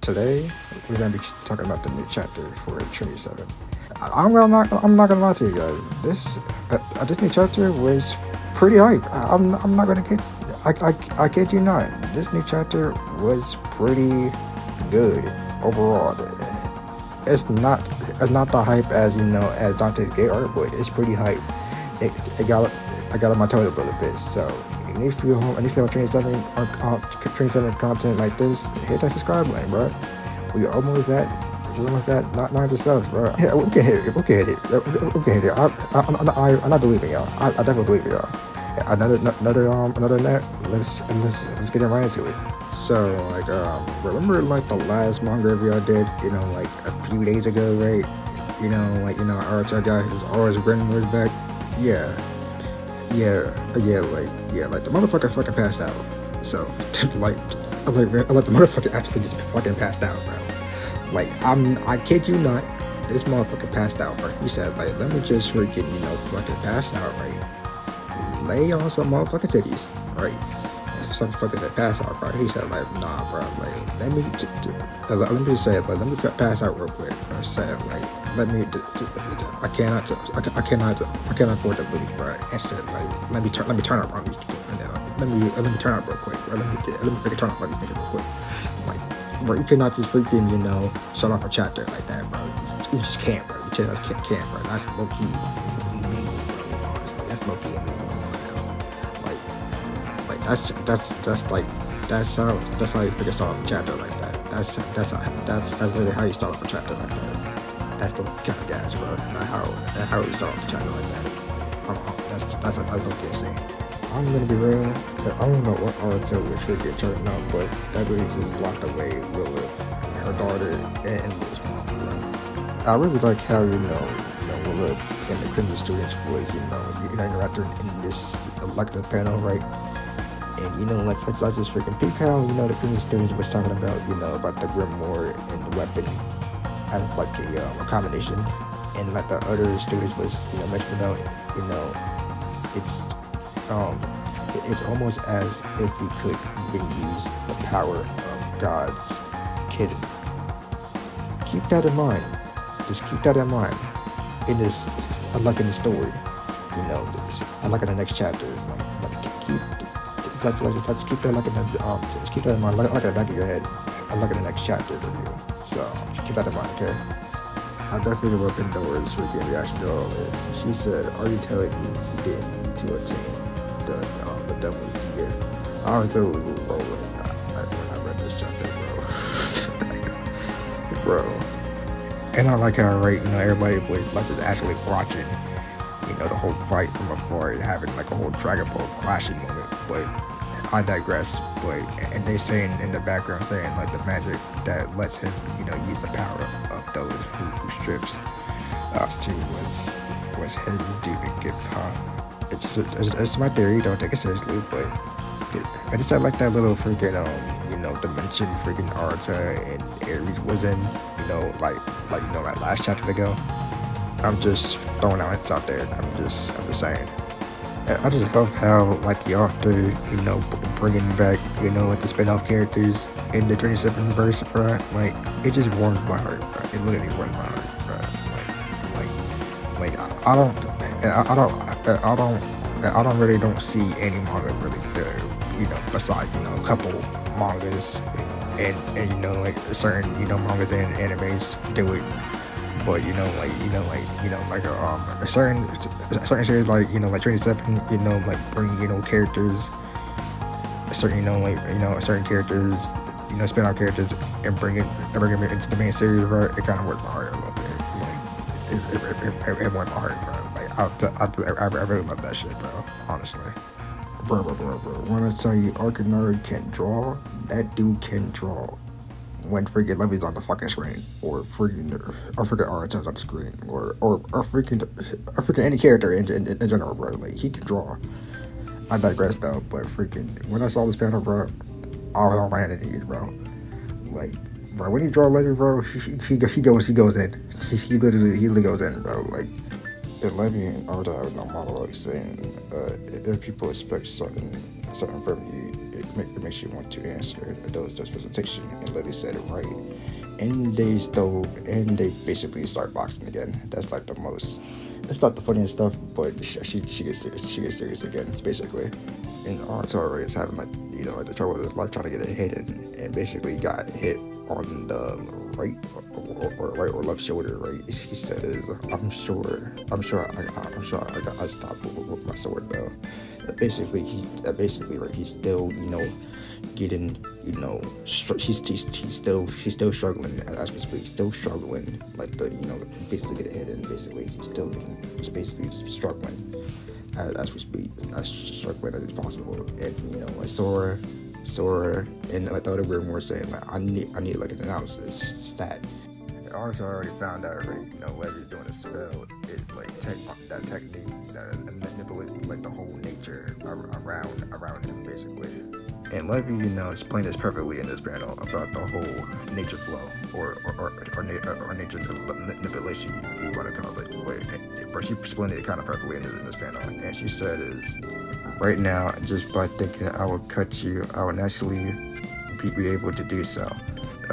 today we're gonna be talking about the new chapter for Trinity 7. I'm not gonna lie to you guys. This new chapter was pretty hype. I'm not gonna kid. I kid you not. This new chapter was pretty good overall. It's not the hype as as Dante's gay art, but it's pretty hype. I got on my toes a little bit. So if you feel 27 content like this, hit that subscribe button, bro. We're almost at not 90 subs, bro. Yeah, we can hit it. I'm not believing y'all. I definitely believe y'all. Another net. Let's get right into it. So remember the last manga review I did, like a few days ago, right? Arata guy who's always bringing words back. Yeah, like the motherfucker fucking passed out. So like the motherfucker actually just fucking passed out, bro. Like I kid you not, this motherfucker passed out, bro. He said let me just freaking fucking pass out, right? Lay on some motherfucking titties, right? Some fucking that pass out, bro. He said nah, bro. Let me just say let me pass out real quick. I said let me. I cannot afford to lose, bro. I said let me turn up on these people. Let me turn up real quick, bro. Let me freaking turn up on these niggas real quick. Bro, you cannot just freaking shut off a chapter like that, bro. You just can't, bro. You just can't, bro. That's low key illegal, bro. Honestly, that's low key illegal. That's how you freaking start off a chapter like that. That's literally how you start off a chapter like that. That's the kind of gas, bro. Not how you start off a chapter like that. That's what I don't get saying. I'm gonna be real. I don't know what Arata would should get turned out, but that really just blocked away Lilith, her daughter, and this mom. I really like how Lilith and the Crimson students was interacting in this elected panel, right? And like this freaking peak how the Crimson students was talking about about the Grimoire and the weapon as a combination, and the other students was mentioning about it's almost as if we could even use the power of God's kid. Keep that in mind. Just keep that in mind in this in the story. In the next chapter. Let's keep that just keep that in mind, like in the back of your head. In the next chapter review. So just keep that in mind, okay? I definitely opened doors for getting reaction to all this. She said, "Are you telling me he didn't need to attain the devil's gear?" I was literally rolling when I read this chapter, bro. And I like how everybody was just actually watching the whole fight from afar, having a whole Dragon Ball clashing moment. But I digress. And they saying in the background saying the magic that lets him use the power of those who strips us to was his demon gift, huh? It's my theory, don't take it seriously, but I just said that little freaking dimension freaking Arata and Ares was in, that last chapter ago. I'm just throwing out there. I'm just saying. I just love how the author bringing back the spin-off characters in the 27 verse, bro. It just warms my heart, bro. It literally warms my heart, bro. I don't see any manga really there, besides a couple mangas and certain mangas and animes do it. But a certain series like 27 bring characters certain characters spin-off characters and bring them into the main series, bro. It kind of warms my heart a little bit. It warms my heart, bro. I really love that shit, bro. Honestly, bro. When I tell you Arcanard can draw, that dude can draw. When freaking Levi's on the fucking screen, or freaking Arata's on the screen, or freaking any character in general, bro. He can draw. I digress though, but freaking when I saw this panel, bro, I was on my hand and knees, bro. Bro, when he draw Levi, bro, he goes in. He literally goes in, bro. If Levi and Arata have no monologue saying, if people expect something from you, it makes you want to answer those presentation. And Levi said it right. And they basically start boxing again. That's like the most. It's not the funniest stuff, but she gets serious again, basically. And Arata is having like the trouble with his life trying to get a hit, and basically got hit on the right or left shoulder. Right, he said I'm sure I stopped with my sword though. Basically right, he's still getting she's still struggling as we speak, still struggling like basically get a hit, and basically he's basically struggling as we speak, as struggling as possible. And like Sora and like the other weird more saying like I need like an analysis stat. Arata already found out, right? Levi's doing a spell. It like that technique that manipulates like the whole nature around him, basically. And Levi, explained this perfectly in this panel about the whole nature flow or nature manipulation, you want to call it. But she explained it kind of perfectly in this panel, and she said right now, just by thinking I will cut you, I will naturally be able to do so.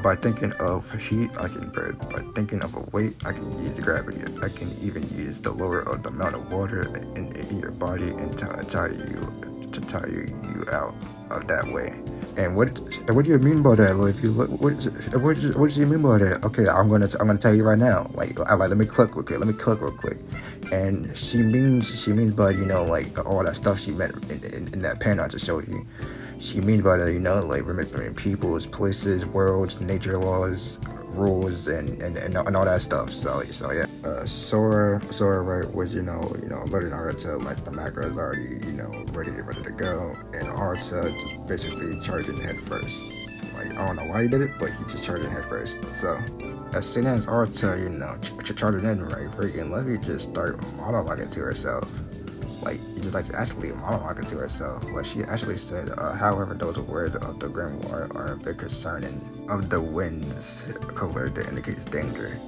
By thinking of heat, I can burn. By thinking of a weight, I can use gravity. I can even use the lower of the amount of water in your body and tire you out of that way. And what do you mean by that? Like, what do you mean by that? Okay, I'm gonna tell you right now. Like let me cook real quick. And she means by like all that stuff she meant in that panel I just showed you. She means by that like remembering peoples, places, worlds, nature laws, rules, and all that stuff. So yeah. Sora right was alerting Arata like the macro is already ready to go, and Arata just basically charged in head first. Like I don't know why he did it, but he just charged in head first. So as soon as Arata charged in right, freaking Levi just started monologuing to herself. Like just like actually monologuing to herself. Like she actually said, however, those words of the grimoire are a bit concerning. Of the wind's color that indicates danger.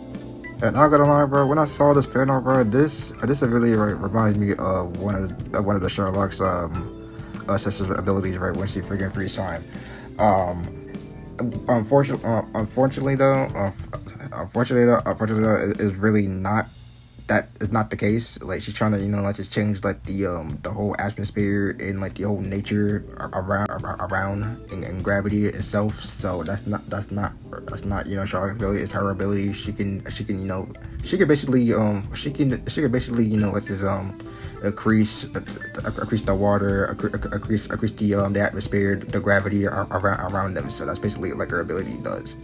And not gonna lie, bro, when I saw this panel, bro, this really reminded me of one of the Sherlock's sister's abilities, right, when she freaking freeze time. Unfortunately though, it's really not. That is not the case. Like she's trying to, like just change like the whole atmosphere and like the whole nature around and gravity itself. So that's not Charlotte's ability. It's her ability. She can basically like just increase the water, increase the atmosphere, the gravity around them. So that's basically like her ability does.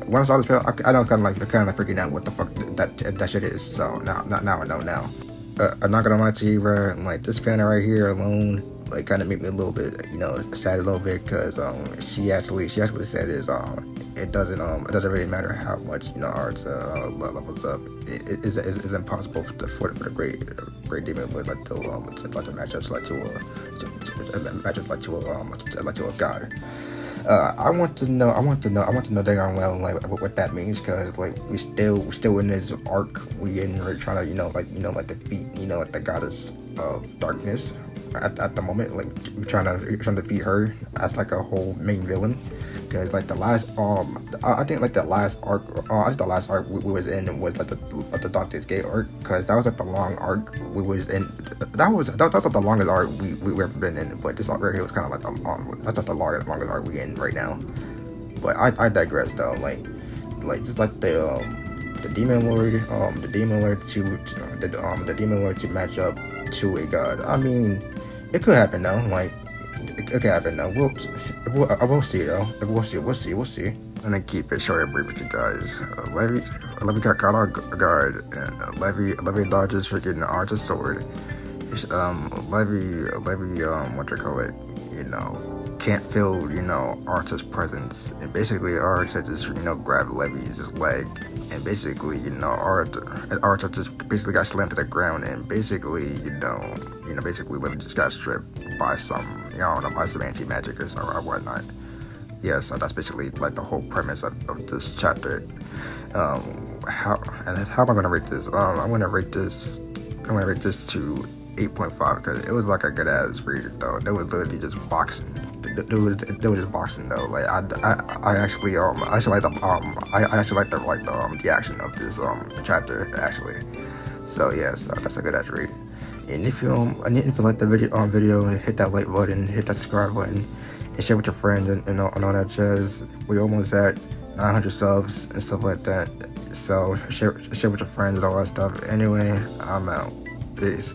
When I saw this panel, I know kind of freaking out what the fuck that shit is. So now I know now. I'm not gonna lie to you, bro. Like this panel right here alone, like kind of made me a little bit, sad a little bit, because she actually said it doesn't really matter how much Arata levels up. It's impossible for the great demon Lord to match up to a god. I want to know damn well like what that means, because like we still in this arc. We're trying to like defeat like the goddess of darkness at the moment. Like we're trying to defeat her as like a whole main villain. Because like the last I think the last arc we was in was like the Dante's Gate arc, because that was like the long arc we was in. That was like the longest arc we ever been in. But this arc right here was kind of like that's like the longest arc we in right now. But I digress though. Like just like the demon lord to match up to a god. I mean, it could happen though. Like it could happen though. We'll see though. We'll see. I'm gonna keep it short and brief with you guys. Levi got caught off guard, and Levi dodges freaking Arata's sword. Can't feel Arata's presence, and basically Arata just grabbed Levi's leg, and basically Arata just basically got slammed to the ground, and basically basically Levi just got stripped by some by some anti-magic or whatnot. Yeah, so that's basically like the whole premise of this chapter. How am I gonna rate this? I'm gonna rate this to 8.5 because it was like a good ass read though. They were literally just boxing. They were just boxing though. Like I actually like the action of this chapter actually. So yeah, so that's a good ass read. And if you like the video, hit that like button, hit that subscribe button, and share with your friends and all that jazz. We're almost at 900 subs and stuff like that. So share with your friends and all that stuff. Anyway, I'm out. Peace.